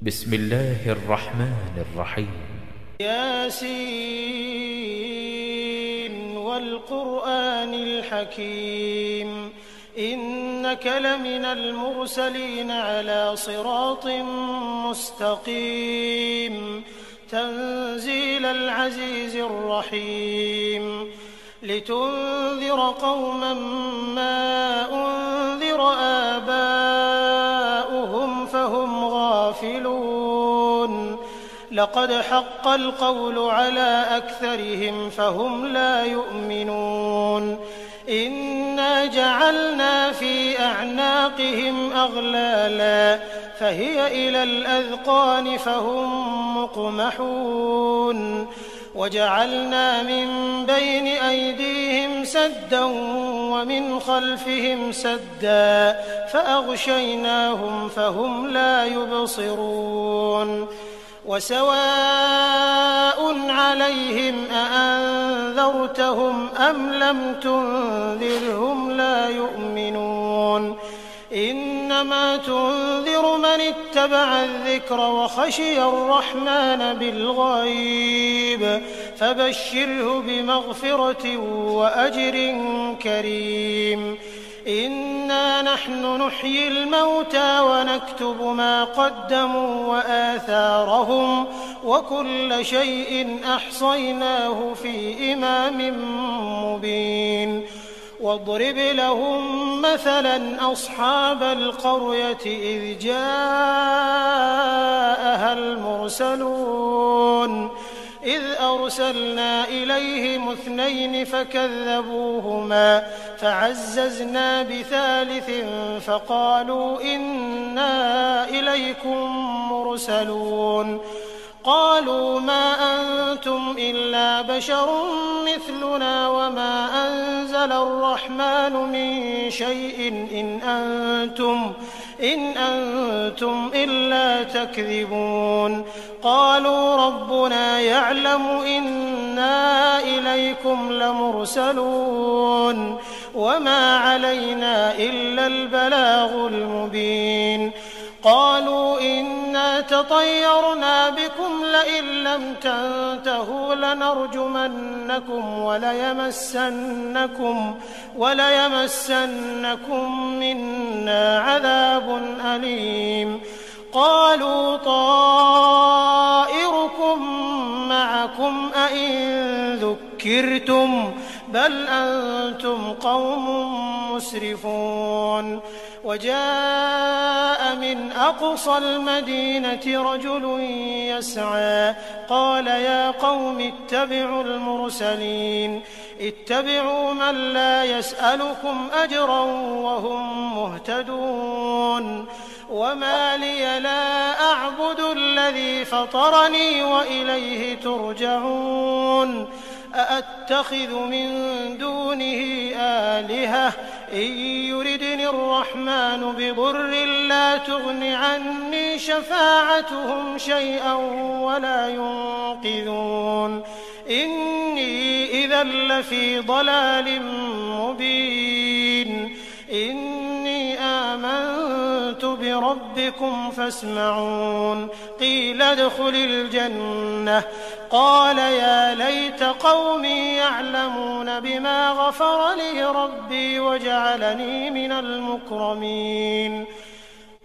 بسم الله الرحمن الرحيم. ياسين والقرآن الحكيم إنك لمن المرسلين على صراط مستقيم تنزيل العزيز الرحيم لتنذر قوما ما أنذر آباؤهم فهم غافلون لقد حق القول على أكثرهم فهم لا يؤمنون إنا جعلنا في أعناقهم أغلالا فهي إلى الأذقان فهم مقمحون وجعلنا من بين أيديهم سدا ومن خلفهم سدا فأغشيناهم فهم لا يبصرون وسواء عليهم أأنذرتهم أم لم تنذرهم لا يؤمنون إنما تنذر من اتبع الذكر وخشي الرحمن بالغيب فبشره بمغفرة وأجر كريم إنا نحن نحيي الموتى ونكتب ما قدموا وآثارهم وكل شيء أحصيناه في إمام مبين واضرب لهم مثلا أصحاب القرية إذ جاءها المرسلون إذ أرسلنا إليهم 2 فكذبوهما فعززنا بثالث فقالوا إنا إليكم مرسلون قالوا ما أنتم إلا بشر مثلنا وما أنزل الرحمن من شيء إن أنتم إلا تكذبون قالوا ربنا يعلم إنا إليكم لمرسلون وما علينا إلا البلاغ المبين قالوا إنا تطيرنا بكم لئن لم تنتهوا لنرجمنكم وليمسنكم منا عذاب أليم قالوا طائركم معكم أئن ذكرتم بل أنتم قوم مسرفون وجاء من أقصى المدينة رجل يسعى قال يا قوم اتبعوا المرسلين اتبعوا من لا يسألكم أجرا وهم مهتدون وما لي لا أعبد الذي فطرني وإليه ترجعون أأتخذ من دونه آلهة إن يردني الرحمن بضر لا تغن عني شفاعتهم شيئا ولا ينقذون إني إذا لفي ضلال مبين إني آمنت بربكم فاسمعون قيل ادخل الجنة قال يا ليت قومي يعلمون بما غفر لي ربي وجعلني من المكرمين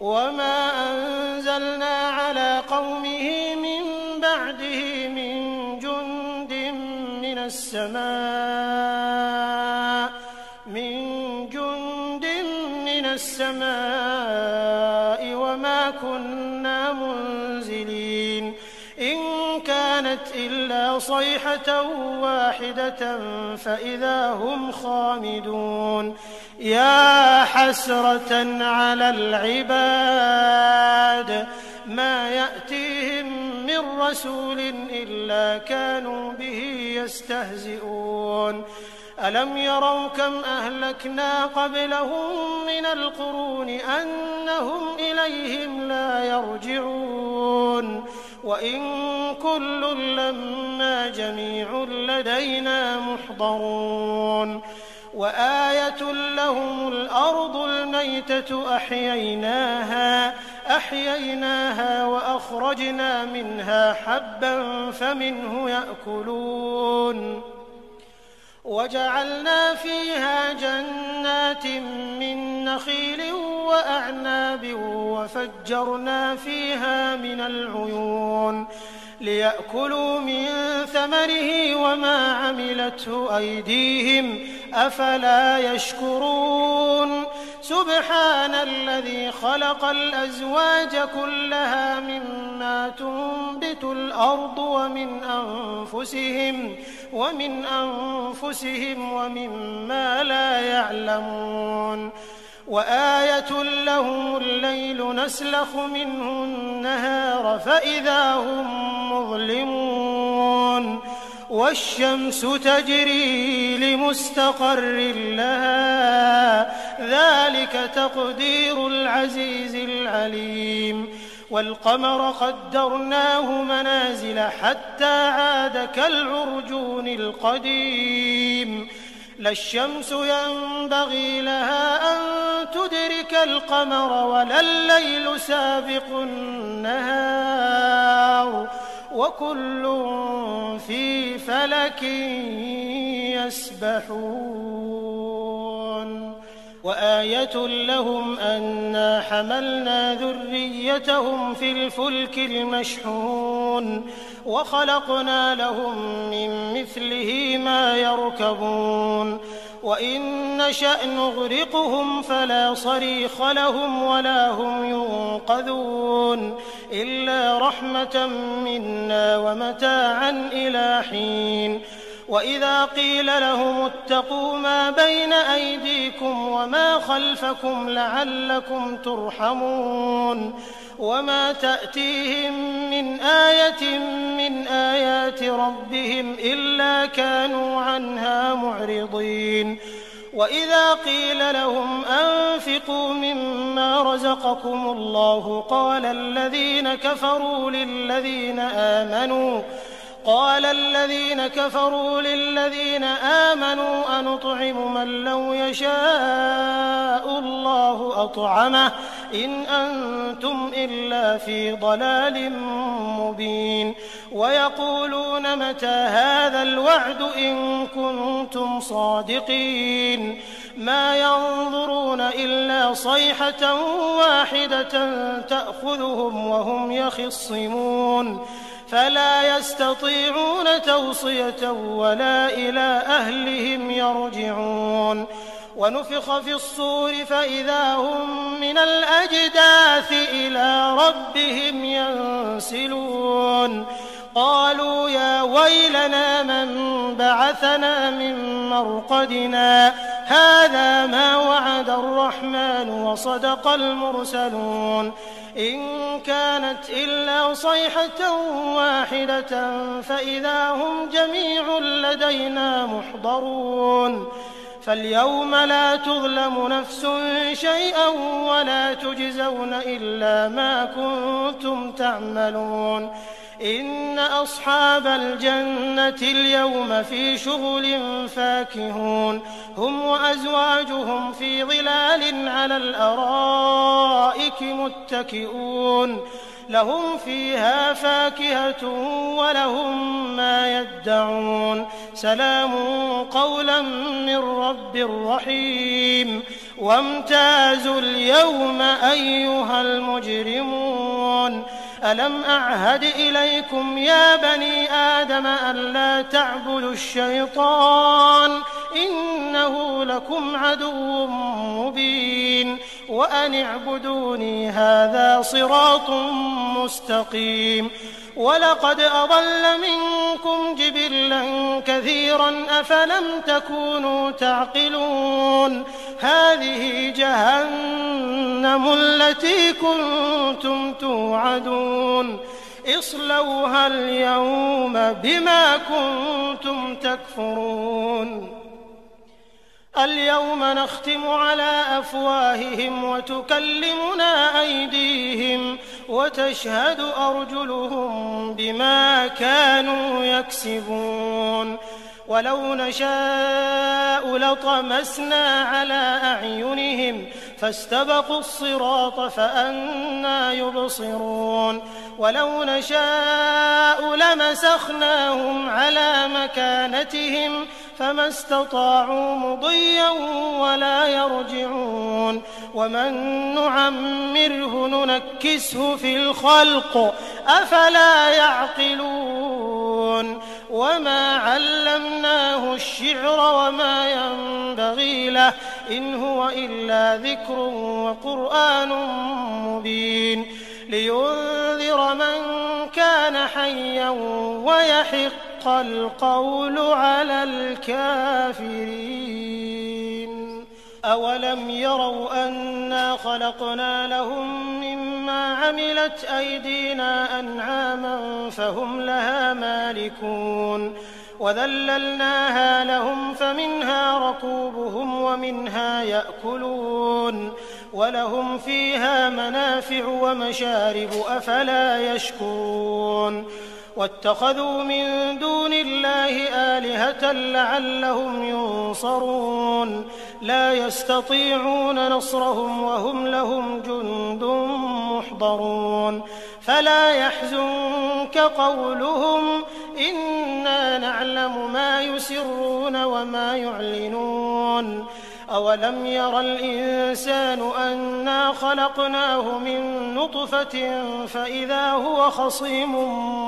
وما أنزلنا على قومه من بعده من جند من السماء وما كنا منزلين إن كانت إلا صيحة واحدة فإذا هم خامدون يا حسرة على العباد ما يأتيهم من رسول إلا كانوا به يستهزئون ألم يروا كم أهلكنا قبلهم من القرون أنهم إليهم لا يرجعون وإن كل لما جميع لدينا محضرون وآية لهم الأرض الميتة أحييناها فأخرجنا منها حبا فمنه يأكلون وجعلنا فيها جنات من نخيل وأعناب وفجرنا فيها من العيون ليأكلوا من ثمره وما عملته أيديهم أفلا يشكرون سبحان الذي خلق الأزواج كلها مما تنبت الأرض ومن أنفسهم ومما لا يعلمون وآية لهم الليل نسلخ منه النهار فإذا هم مظلمون والشمس تجري لمستقر لها ذلك تقدير العزيز العليم والقمر قدرناه منازل حتى عاد كالعرجون القديم لا الشمس ينبغي لها أن تدرك القمر ولا الليل سابق النهار وكل في فلك يسبحون وآية لهم أنا حملنا ذريتهم في الفلك المشحون وخلقنا لهم من مثله ما يركبون وإن نشأ نغرقهم فلا صريخ لهم ولا هم ينقذون إلا رحمة منا ومتاعا إلى حين وإذا قيل لهم اتقوا ما بين أيديكم وما خلفكم لعلكم ترحمون وما تأتيهم من آية من آيات ربهم إلا كانوا عنها معرضين وإذا قيل لهم أنفقوا مما رزقكم الله قال الذين كفروا للذين آمنوا أنطعم من لو يشاء الله أطعمه إن أنتم إلا في ضلال مبين ويقولون متى هذا الوعد إن كنتم صادقين ما ينظرون إلا صيحة واحدة تأخذهم وهم يخصمون فلا يستطيعون توصية ولا إلى أهلهم يرجعون ونفخ في الصور فإذا هم من الأجداث إلى ربهم ينسلون قالوا يا ويلنا من بعثنا من مرقدنا هذا ما وعد الرحمن وصدق المرسلون إن كانت إلا صيحة واحدة فإذا هم جميع لدينا محضرون فاليوم لا تظلم نفس شيئا ولا تجزون إلا ما كنتم تعملون إن أصحاب الجنة اليوم في شغل فاكهون هم وأزواجهم في ظلال على الأرائك متكئون لهم فيها فاكهة ولهم ما يدعون سلام قولا من رب رحيم وامتازوا اليوم أيها المجرمون ألم أعهد إليكم يا بني آدم ألا تعبدوا الشيطان إنه لكم عدو مبين وأن اعبدوني هذا صراط مستقيم ولقد أضل منكم جبلا كثيرا أفلم تكونوا تعقلون هذه جهنم التي كنتم توعدون اصلوها اليوم بما كنتم تكفرون اليوم نختم على أفواههم وتكلمنا أيديهم وتشهد أرجلهم بما كانوا يكسبون ولو نشاء لطمسنا على أعينهم فاستبقوا الصراط فأنى يبصرون ولو نشاء لمسخناهم على مكانتهم فما استطاعوا مضيا ولا يرجعون ومن نعمره ننكسه في الخلق أفلا يعقلون وما علمناه الشعر وما ينبغي له إن هو إلا ذكر وقرآن مبين لينذر من كان حيا ويحق القول على الكافرين أولم يروا أنا خلقنا لهم مما عملت أيدينا أنعاما فهم لها مالكون وذللناها لهم فمنها ركوبهم ومنها يأكلون ولهم فيها منافع ومشارب أفلا يشكرون واتخذوا من دون الله آلهة لعلهم ينصرون لا يستطيعون نصرهم وهم لهم جند محضرون فلا يحزنك قولهم إنا نعلم ما يسرون وما يعلنون أولم ير الإنسان أنا خلقناه من نطفة فإذا هو خصيم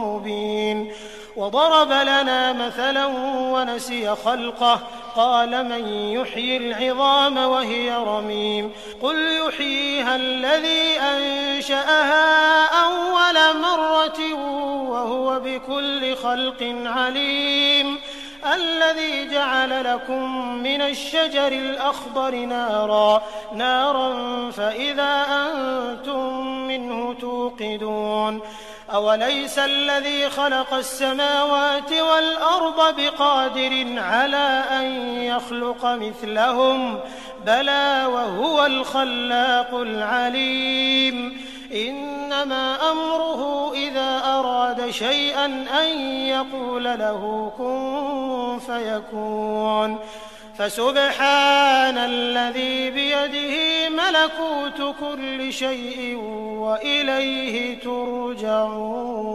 مبين وضرب لنا مثلا ونسي خلقه قال من يحيي العظام وهي رميم قل يحييها الذي أنشأها أول مرة وهو بكل خلق عليم الذي جعل لكم من الشجر الأخضر نارا فإذا أنتم منه توقدون أوليس الذي خلق السماوات والأرض بقادر على أن يخلق مثلهم بلى وهو الخلاق العليم إنما أمره إذا أراد شيئا أن يقول له كن فيكون فسبحان الذي بيده ملكوت كل شيء وإليه ترجعون